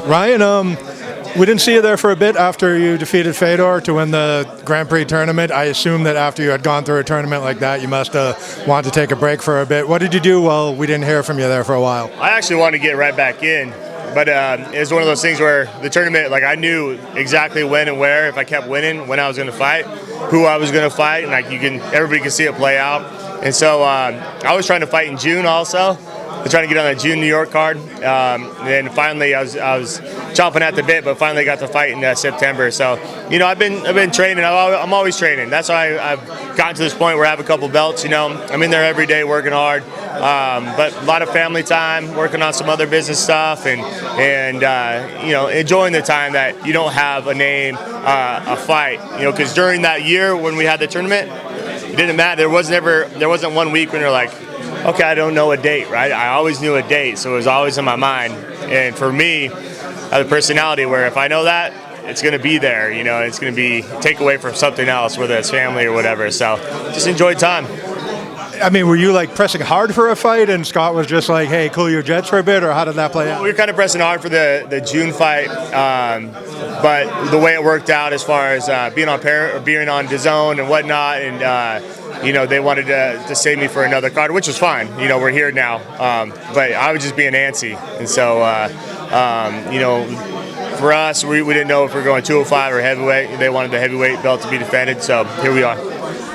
Ryan, we didn't see you there for a bit after you defeated Fedor to win the Grand Prix tournament. I assume that after you had gone through a tournament like that, you must have wanted to take a break for a bit. What did you do while we didn't hear from you there for a while? I actually wanted to get right back in, but it was one of those things where the tournament, like I knew exactly when and where, if I kept winning, when I was going to fight, who I was going to fight, and like everybody could see it play out. And so I was trying to fight in June also. I was trying to get on the June New York card, and then finally I was chomping at the bit, but finally got to fight in September. So, you know, I've been training. I'm always training. That's why I've gotten to this point where I have a couple belts. You know, I'm in there every day working hard, but a lot of family time, working on some other business stuff, and you know, enjoying the time that you don't have a name, a fight. You know, because during that year when we had the tournament, it didn't matter. There wasn't 1 week when you're like, okay, I don't know a date, right? I always knew a date, so it was always in my mind. And for me, I have a personality where if I know that, it's going to be there, you know, it's going to be take away from something else, whether it's family or whatever. So just enjoy time. I mean, were you like pressing hard for a fight and Scott was just like, hey, cool your jets for a bit, or how did that play out? We were kind of pressing hard for the June fight, but the way it worked out as far as being on DAZN and whatnot, and you know, they wanted to save me for another card, which was fine. You know, we're here now, but I was just being antsy, and so you know, for us, we didn't know if we were going 205 or heavyweight. They wanted the heavyweight belt to be defended, so here we are.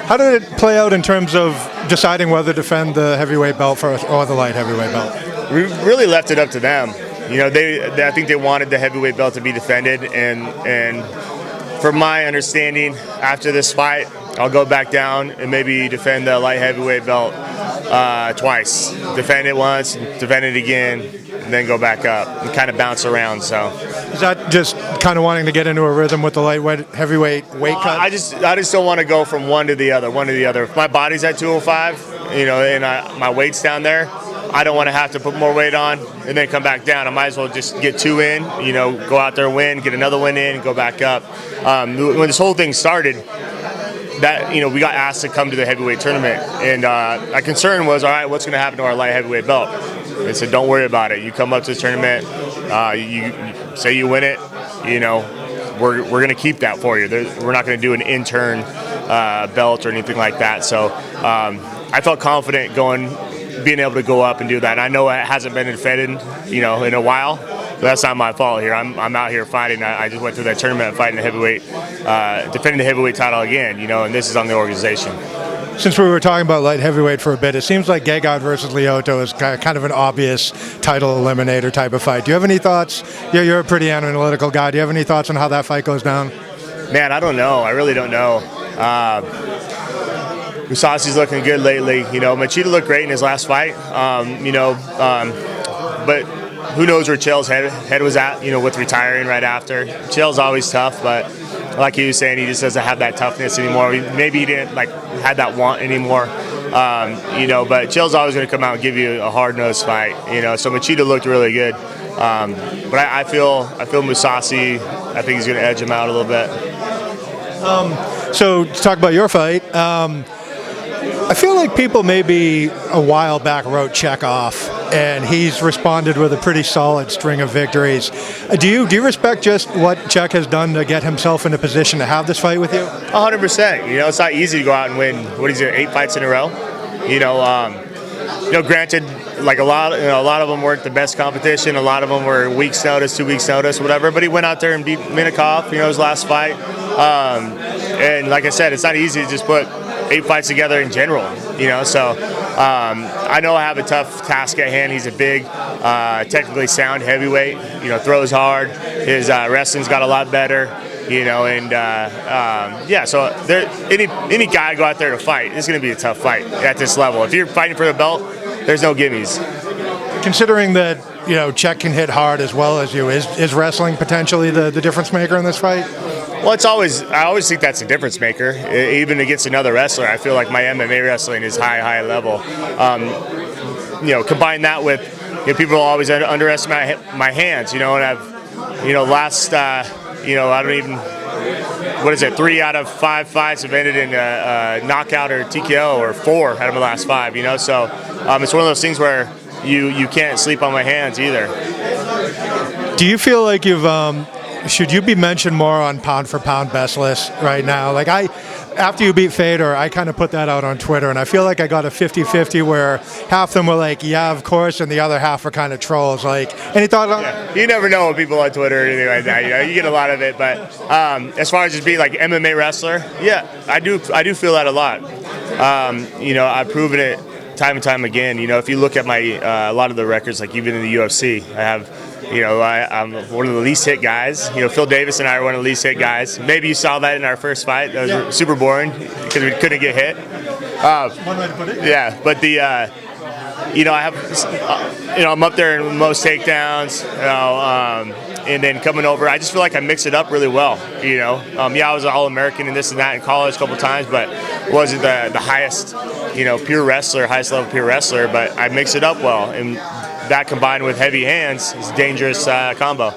How did it play out in terms of deciding whether to defend the heavyweight belt first or the light heavyweight belt? We really left it up to them. You know, I think they wanted the heavyweight belt to be defended, and from my understanding, after this fight, I'll go back down and maybe defend the light heavyweight belt twice. Defend it once, defend it again, and then go back up and kind of bounce around. So, is that just kind of wanting to get into a rhythm with the heavyweight weight cut? I just don't want to go from one to the other. If my body's at 205, you know, and my weight's down there, I don't want to have to put more weight on and then come back down. I might as well just get 2 in, you know, go out there, win, get another win in, and go back up. When this whole thing started, that, you know, we got asked to come to the heavyweight tournament, and my concern was, all right, what's going to happen to our light heavyweight belt? They said, don't worry about it. You come up to the tournament, you say you win it, you know, we're going to keep that for you. We're not going to do an intern belt or anything like that. So I felt confident being able to go up and do that. And I know it hasn't been defended, you know, in a while. But that's not my fault here. I'm out here fighting. I just went through that tournament fighting the heavyweight, defending the heavyweight title again, you know, and this is on the organization. Since we were talking about light heavyweight for a bit, it seems like Gegard versus Lyoto is kind of an obvious title eliminator type of fight. Do you have any thoughts? Yeah, you're a pretty analytical guy. Do you have any thoughts on how that fight goes down? Man, I don't know. I really don't know. Musasi's looking good lately. You know, Machida looked great in his last fight. You know, but who knows where Chael's head was at, you know, with retiring right after. Chael's always tough, but like he was saying, he just doesn't have that toughness anymore. Maybe he didn't had that want anymore. You know, but Chael's always going to come out and give you a hard-nosed fight. You know, so Machida looked really good. But I feel Musasi, I think he's going to edge him out a little bit. So to talk about your fight, I feel like people maybe a while back wrote Czech off, and he's responded with a pretty solid string of victories. Do you respect just what Czech has done to get himself in a position to have this fight with you? 100%. You know, it's not easy to go out and win. What is it, 8 fights in a row? You know, granted, like a lot of them weren't the best competition. A lot of them were weeks notice, 2 weeks notice, whatever. But he went out there and beat Minakov, you know, his last fight. And like I said, it's not easy to just put 8 fights together in general, you know. So I know I have a tough task at hand. He's a big, technically sound heavyweight. You know, throws hard. His wrestling's got a lot better. You know, and yeah. So any guy go out there to fight, it's going to be a tough fight at this level. If you're fighting for the belt, there's no gimmies. Considering that, you know, Czech can hit hard as well as you, is wrestling potentially the difference maker in this fight? Well, I always think that's a difference maker. Even against another wrestler, I feel like my MMA wrestling is high level. You know, combine that with, you know, people always underestimate my hands. You know, and I've, you know, last, you know, I don't even, what is it? 3 out of 5 fights have ended in a knockout or TKO, or 4 out of my last 5. You know, so it's one of those things where you can't sleep on my hands either. Do you feel like should you be mentioned more on pound for pound best list right now? Like after you beat Fedor, I kind of put that out on Twitter, and I feel like I got a 50-50 where half them were like, yeah, of course, and the other half were kind of trolls. Like, any thought on Yeah. You never know with people on Twitter or anything like that. You know, you get a lot of it, but as far as just being like MMA wrestler, yeah, I do feel that a lot. You know, I've proven it time and time again. You know, if you look at my a lot of the records, like even in the UFC, I have. You know, I'm one of the least hit guys. You know, Phil Davis and I are one of the least hit guys. Maybe you saw that in our first fight. That was super boring because we couldn't get hit. one way to put it? Yeah, but you know, I have, you know, I'm up there in most takedowns. You know, and then coming over, I just feel like I mix it up really well. You know, yeah, I was an All-American and this and that in college a couple times, but wasn't the highest, you know, highest level pure wrestler. But I mix it up well, and that combined with heavy hands is a dangerous combo.